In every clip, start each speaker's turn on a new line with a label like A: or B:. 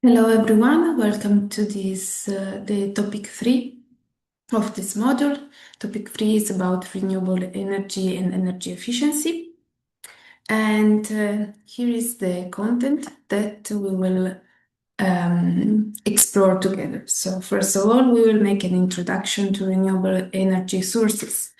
A: Hello everyone, welcome to the topic 3 of this module. Topic 3 is about renewable energy and energy efficiency. And here is the content that we will explore together. So first of all, we will make an introduction to renewable energy sources.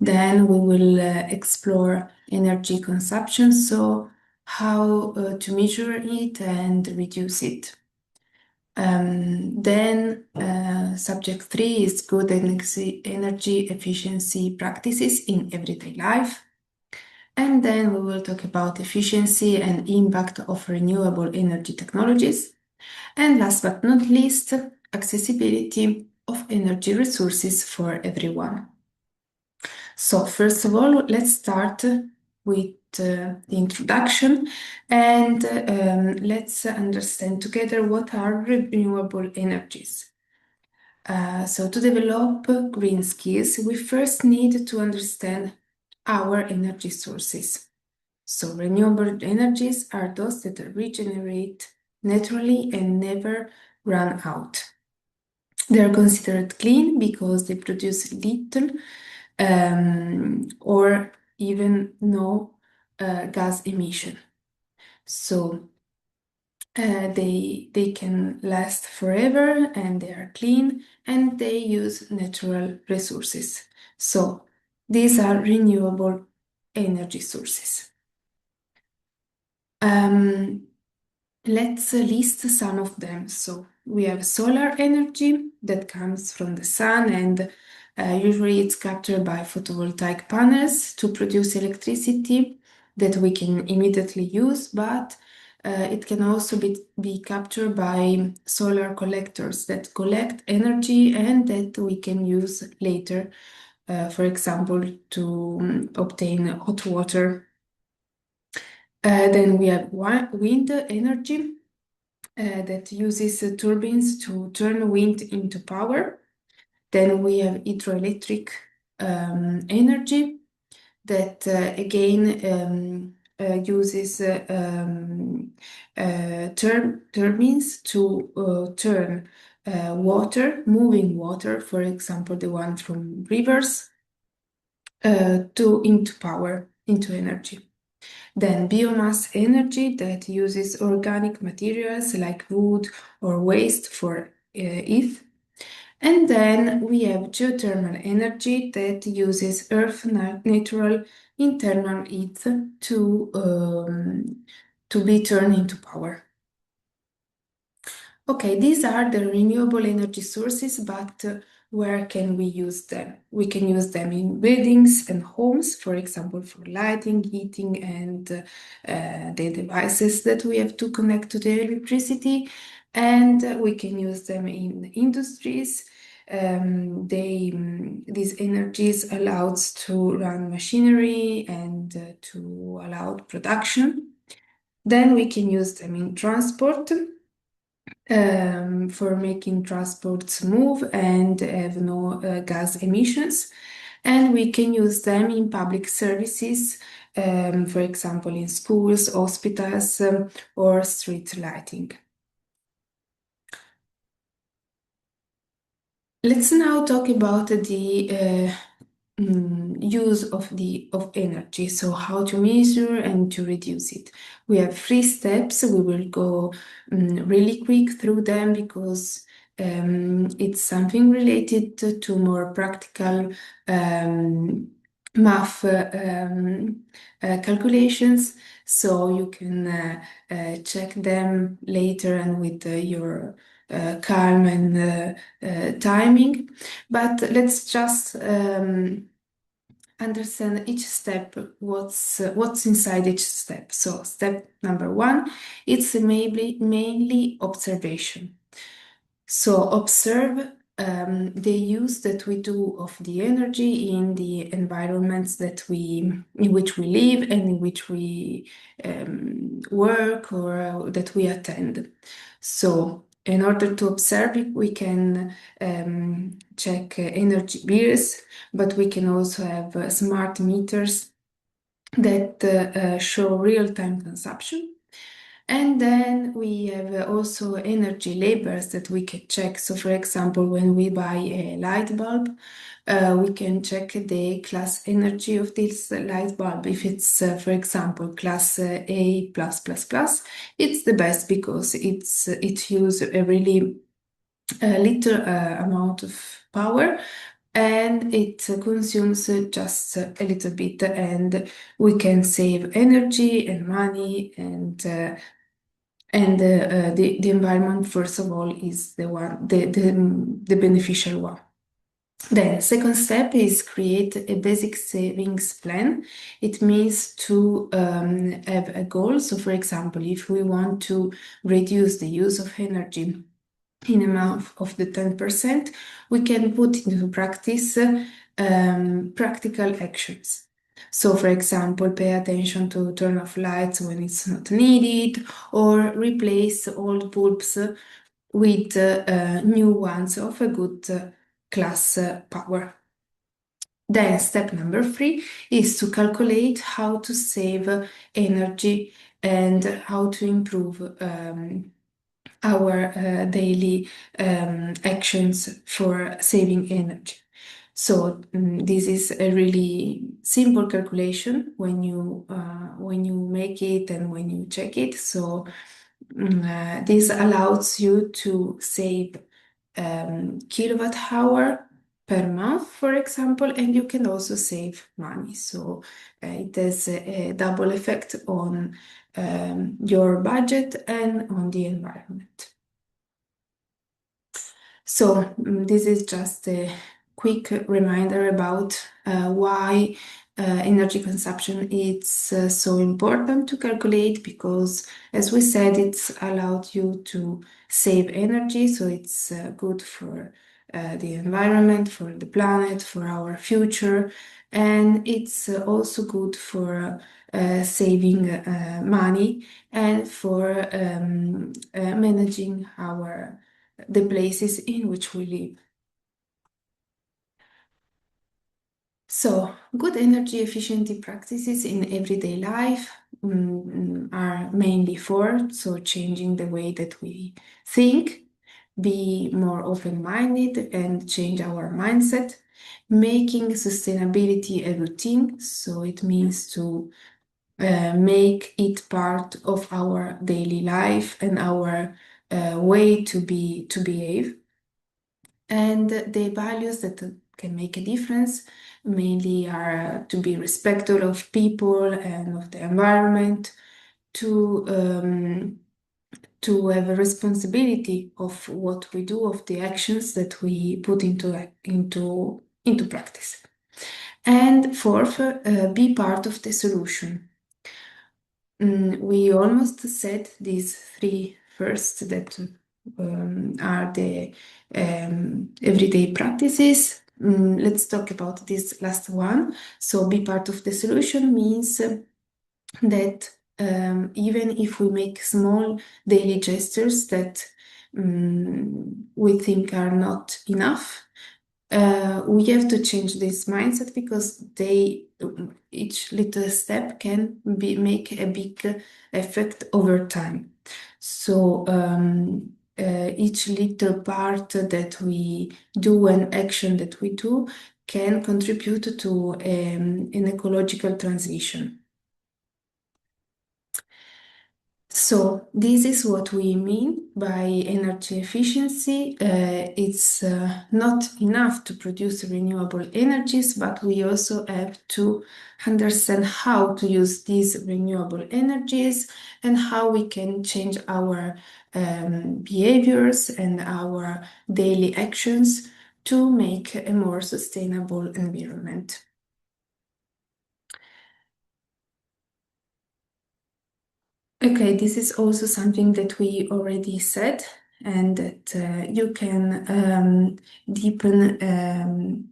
A: Then we will explore energy consumption, so how to measure it and reduce it. Then subject 3 is good energy efficiency practices in everyday life. And then we will talk about efficiency and impact of renewable energy technologies. And last but not least, accessibility of energy resources for everyone. So first of all, let's start with the introduction and let's understand together what are renewable energies. So to develop green skills, we first need to understand our energy sources. So renewable energies are those that regenerate naturally and never run out. They are considered clean because they produce little or even no gas emission. So they can last forever and they are clean and they use natural resources. So these are renewable energy sources. Let's list some of them. So we have solar energy that comes from the sun and usually it's captured by photovoltaic panels to produce electricity that we can immediately use, but it can also be captured by solar collectors that collect energy and that we can use later, for example, to obtain hot water. Then we have wind energy that uses turbines to turn wind into power. Then we have hydroelectric energy that again uses turbines to turn moving water, for example, the one from rivers, into power, into energy. Then biomass energy that uses organic materials like wood or waste for heat. And then we have geothermal energy that uses Earth's natural internal heat to be turned into power. Okay, these are the renewable energy sources, but where can we use them? We can use them in buildings and homes, for example, for lighting, heating, and the devices that we have to connect to the electricity. And we can use them in industries. These energies allows to run machinery and to allow production. Then we can use them in transport for making transports move and have no gas emissions. And we can use them in public services, for example, in schools, hospitals, or street lighting. Let's now talk about the use of energy, so how to measure and to reduce it. We have 3 steps. We will go really quick through them because it's something related to more practical math calculations, so you can check them later and with your calm and timing. But let's just understand each step, what's inside each step. So step number 1, it's mainly observation. So observe the use that we do of the energy in the environments in which we live and in which we work or that we attend. So in order to observe it, we can check energy bills, but we can also have smart meters that show real-time consumption. And then we have also energy labels that we can check. So for example, when we buy a light bulb, we can check the class energy of this light bulb. If it's, for example, class A+++, it's the best because it uses a really little amount of power, and it consumes just a little bit, and we can save energy and money, and the environment, first of all, is the beneficial one. Then second step is create a basic savings plan. It means to have a goal. So for example, if we want to reduce the use of energy in amount of the 10%, we can put into practice practical actions. So, for example, pay attention to turn off lights when it's not needed, or replace old bulbs with new ones of a good class power. Then step number 3 is to calculate how to save energy and how to improve our daily actions for saving energy. So this is a really simple calculation when you make it and when you check it. So this allows you to save kilowatt hour per month, for example, and you can also save money. So it has a double effect on your budget and on the environment. So this is just a quick reminder about why energy consumption is so important to calculate, because as we said, it's allowed you to save energy, so it's good for the environment, for the planet, for our future, and it's also good for saving money and for managing the places in which we live. So, good energy efficiency practices in everyday life are mainly four. So, changing the way that we think, be more open-minded and change our mindset, making sustainability a routine. So, it means to make it part of our daily life and our way to behave. And the values that can make a difference mainly are to be respectful of people and of the environment, to have a responsibility of what we do, of the actions that we put into practice. And fourth, be part of the solution. We almost said these three first that are the everyday practices. Let's talk about this last one. So, be part of the solution means that even if we make small daily gestures that we think are not enough, we have to change this mindset, because each little step can make a big effect over time. So each little part that we do, an action that we do, can contribute to an ecological transition. So this is what we mean by energy efficiency. It's not enough to produce renewable energies, but we also have to understand how to use these renewable energies and how we can change our behaviors and our daily actions to make a more sustainable environment. Okay, this is also something that we already said, and that you can deepen in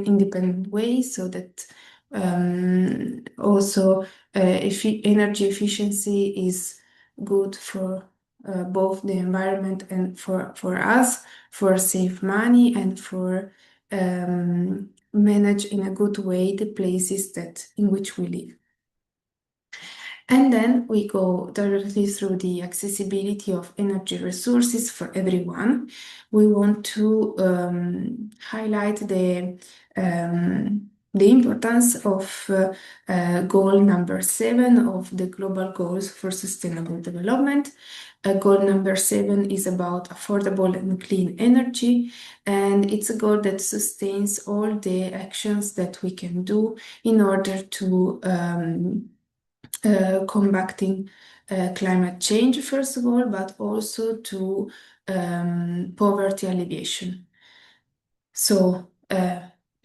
A: independent ways, so that also energy efficiency is good for both the environment and for us, for save money and for manage in a good way the places in which we live. And then we go directly through the accessibility of energy resources for everyone. We want to highlight the importance of goal number 7 of the Global Goals for Sustainable Development. Goal number 7 is about affordable and clean energy, and it's a goal that sustains all the actions that we can do in order to combating climate change, first of all, but also to poverty alleviation. So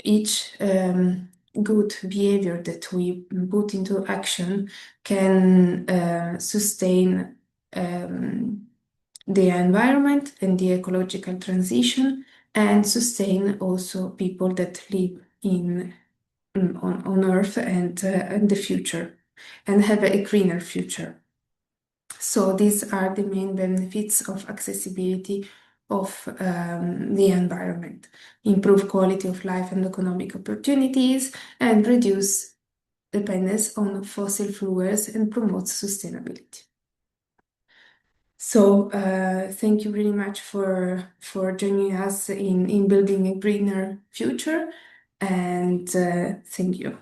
A: each good behavior that we put into action can sustain the environment and the ecological transition, and sustain also people that live on Earth and in the future, and have a greener future. So these are the main benefits of accessibility of the environment: improve quality of life and economic opportunities, and reduce dependence on fossil fuels, and promote sustainability. So thank you very much for joining us in building a greener future, and thank you.